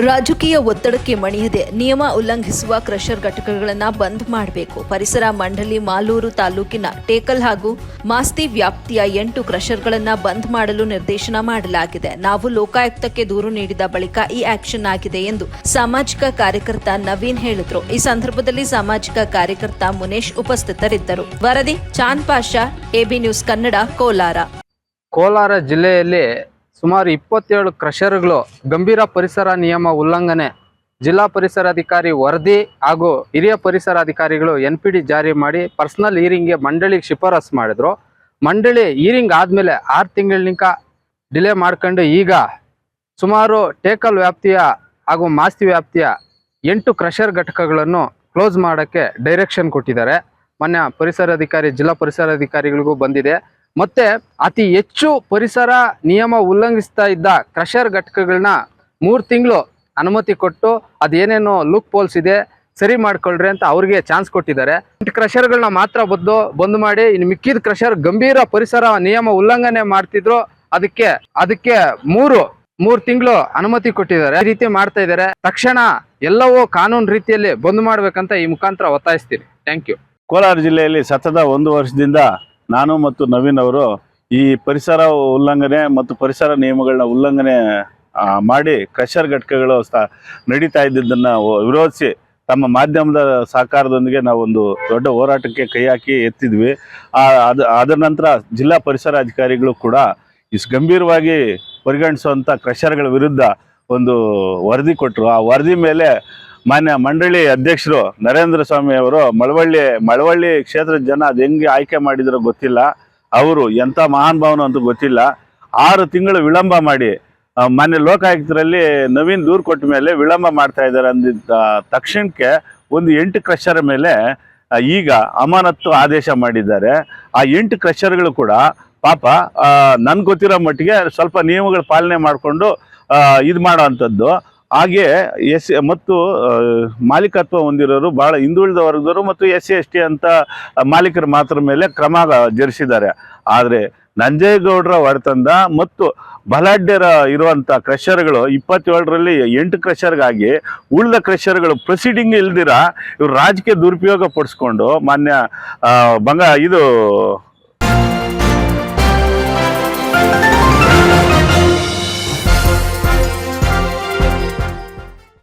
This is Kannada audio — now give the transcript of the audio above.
ರಾಜಕೀಯ ಒತ್ತಡಕ್ಕೆ ಮಣಿಯದೆ ನಿಯಮ ಉಲ್ಲಂಘಿಸುವ ಕ್ರಷರ್ ಘಟಕಗಳನ್ನು ಬಂದ್ ಮಾಡಬೇಕು. ಪರಿಸರ ಮಂಡಳಿ ಮಾಲೂರು ತಾಲೂಕಿನ ಟೇಕಲ್ ಹಾಗೂ ಮಾಸ್ತಿ ವ್ಯಾಪ್ತಿಯ 8 ಕ್ರಷರ್ಗಳನ್ನು ಬಂದ್ ಮಾಡಲು ನಿರ್ದೇಶನ ಮಾಡಲಾಗಿದೆ. ನಾವು ಲೋಕಾಯುಕ್ತಕ್ಕೆ ದೂರು ನೀಡಿದ ಬಳಿಕ ಈ ಆಕ್ಷನ್ ಆಗಿದೆ ಎಂದು ಸಾಮಾಜಿಕ ಕಾರ್ಯಕರ್ತ ನವೀನ್ ಹೇಳಿದರು. ಈ ಸಂದರ್ಭದಲ್ಲಿ ಸಾಮಾಜಿಕ ಕಾರ್ಯಕರ್ತ ಮುನೇಶ್ ಉಪಸ್ಥಿತರಿದ್ದರು. ವರದಿ ಚಾಂದ್ ಪಾಷಾ, ಎಬಿ ನ್ಯೂಸ್ ಕನ್ನಡ, ಕೋಲಾರ. ಕೋಲಾರ ಜಿಲ್ಲೆಯಲ್ಲಿ ಸುಮಾರು 27 ಕ್ರಷರ್ಗಳು ಗಂಭೀರ ಪರಿಸರ ನಿಯಮ ಉಲ್ಲಂಘನೆ ಜಿಲ್ಲಾ ಪರಿಸರಾಧಿಕಾರಿ ವರದಿ ಹಾಗೂ ಹಿರಿಯ ಪರಿಸರಾಧಿಕಾರಿಗಳು NPD ಜಾರಿ ಮಾಡಿ ಪರ್ಸನಲ್ ಹೀರಿಂಗ್ಗೆ ಮಂಡಳಿಗೆ ಶಿಫಾರಸು ಮಾಡಿದ್ರು. ಮಂಡಳಿ ಹೀರಿಂಗ್ ಆದಮೇಲೆ 6 ತಿಂಗಳಿನಿಂದ ಡಿಲೇ ಮಾಡ್ಕೊಂಡು ಈಗ ಸುಮಾರು ಟೇಕಲ್ ವ್ಯಾಪ್ತಿಯ ಹಾಗೂ ಮಾಸ್ತಿ ವ್ಯಾಪ್ತಿಯ 8 ಕ್ರಷರ್ ಘಟಕಗಳನ್ನು ಕ್ಲೋಸ್ ಮಾಡೋಕ್ಕೆ ಡೈರೆಕ್ಷನ್ ಕೊಟ್ಟಿದ್ದಾರೆ. ಮೊನ್ನೆ ಪರಿಸರಾಧಿಕಾರಿ ಜಿಲ್ಲಾ ಪರಿಸರಾಧಿಕಾರಿಗಳಿಗೂ ಬಂದಿದೆ. ಮತ್ತೆ ಅತಿ ಹೆಚ್ಚು ಪರಿಸರ ನಿಯಮ ಉಲ್ಲಂಘಿಸ್ತಾ ಇದ್ದ ಕ್ರಷರ್ ಘಟಕಗಳನ್ನ 3 ತಿಂಗಳು ಅನುಮತಿ ಕೊಟ್ಟು ಅದೇನೇನೋ ಲೂಪ್ ಹೋಲ್ಸ್ ಇದೆ ಸರಿ ಮಾಡ್ಕೊಳ್ರಿ ಅಂತ ಅವ್ರಿಗೆ ಚಾನ್ಸ್ ಕೊಟ್ಟಿದ್ದಾರೆ. 8 ಕ್ರಷರ್ಗಳನ್ನ ಮಾತ್ರ ಬಂದ್ ಮಾಡಿ ಇನ್ನು ಮಿಕ್ಕಿದ ಕ್ರಷರ್ ಗಂಭೀರ ಪರಿಸರ ನಿಯಮ ಉಲ್ಲಂಘನೆ ಮಾಡ್ತಿದ್ರು. ಅದಕ್ಕೆ 3 ತಿಂಗಳು ಅನುಮತಿ ಕೊಟ್ಟಿದ್ದಾರೆ. ಈ ರೀತಿ ಮಾಡ್ತಾ ಇದ್ದಾರೆ. ತಕ್ಷಣ ಎಲ್ಲವೂ ಕಾನೂನು ರೀತಿಯಲ್ಲಿ ಬಂದ್ ಮಾಡ್ಬೇಕಂತ ಈ ಮುಖಾಂತರ ಒತ್ತಾಯಿಸ್ತೀನಿ. Thank you. ಕೋಲಾರ ಜಿಲ್ಲೆಯಲ್ಲಿ ಸತತ 1 ವರ್ಷದಿಂದ ನಾನು ಮತ್ತು ನವೀನ್ ಅವರು ಈ ಪರಿಸರ ಉಲ್ಲಂಘನೆ ಮತ್ತು ಪರಿಸರ ನಿಯಮಗಳನ್ನ ಉಲ್ಲಂಘನೆ ಮಾಡಿ ಕ್ರಷರ್ ಘಟಕಗಳು ನಡೀತಾ ಇದ್ದಿದ್ದನ್ನು ವಿರೋಧಿಸಿ ತಮ್ಮ ಮಾಧ್ಯಮದ ಸಹಕಾರದೊಂದಿಗೆ ನಾವೊಂದು ದೊಡ್ಡ ಹೋರಾಟಕ್ಕೆ ಕೈ ಹಾಕಿ ಎತ್ತಿದ್ವಿ. ಅದರ ನಂತರ ಜಿಲ್ಲಾ ಪರಿಸರ ಅಧಿಕಾರಿಗಳು ಕೂಡ ಇಷ್ಟು ಗಂಭೀರವಾಗಿ ಪರಿಗಣಿಸುವಂಥ ಕ್ರಷರ್ಗಳ ವಿರುದ್ಧ ಒಂದು ವರದಿ ಕೊಟ್ಟರು. ಆ ವರದಿ ಮೇಲೆ ಮಾನ್ಯ ಮಂಡಳಿ ಅಧ್ಯಕ್ಷರು ನರೇಂದ್ರ ಸ್ವಾಮಿ ಅವರು ಮಳವಳ್ಳಿ ಕ್ಷೇತ್ರದ ಜನ ಅದು ಹೆಂಗೆ ಆಯ್ಕೆ ಮಾಡಿದ್ರೋ ಗೊತ್ತಿಲ್ಲ, ಅವರು ಎಂಥ ಮಹಾನ್ ಭಾವನ ಅಂತೂ ಗೊತ್ತಿಲ್ಲ. 6 ತಿಂಗಳು ವಿಳಂಬ ಮಾಡಿ ಮಾನ್ಯ ಲೋಕಾಯುಕ್ತರಲ್ಲಿ ನವೀನ್ ದೂರು ಕೊಟ್ಟ ಮೇಲೆ ವಿಳಂಬ ಮಾಡ್ತಾ ಇದ್ದಾರೆ ಅಂದಿದ್ದ ತಕ್ಷಣಕ್ಕೆ ಒಂದು 8 ಕ್ರಷರ್ ಮೇಲೆ ಈಗ ಅಮಾನತ್ತು ಆದೇಶ ಮಾಡಿದ್ದಾರೆ. ಆ 8 ಕ್ರಷರ್ಗಳು ಕೂಡ ಪಾಪ ನನ್ಗೆ ಗೊತ್ತಿರೋ ಮಟ್ಟಿಗೆ ಸ್ವಲ್ಪ ನಿಯಮಗಳ ಪಾಲನೆ ಮಾಡಿಕೊಂಡು ಇದು ಮಾಡೋ ಅಂಥದ್ದು. ಹಾಗೆ ಮತ್ತು ಮಾಲೀಕತ್ವ ಹೊಂದಿರೋರು ಭಾಳ ಹಿಂದುಳಿದ ವರ್ಗದವರು ಮತ್ತು SC/ST ಅಂತ ಮಾಲೀಕರ ಮಾತ್ರ ಮೇಲೆ ಕ್ರಮ ಜರುಗಿಸಿದ್ದಾರೆ. ಆದರೆ ನಂಜೇಗೌಡರ ಹೊರತಂದ ಮತ್ತು ಬಲಾಢ್ಯರ ಇರುವಂಥ ಕ್ರಷರ್ಗಳು 27ರಲ್ಲಿ 8 ಕ್ರಷರ್ಗಾಗಿ ಉಳಿದ ಕ್ರಷರ್ಗಳು ಪ್ರೊಸೀಡಿಂಗ್ ಇಲ್ದಿರ ಇವ್ರು ರಾಜಕೀಯ ದುರುಪಯೋಗ ಪಡಿಸ್ಕೊಂಡು ಮಾನ್ಯ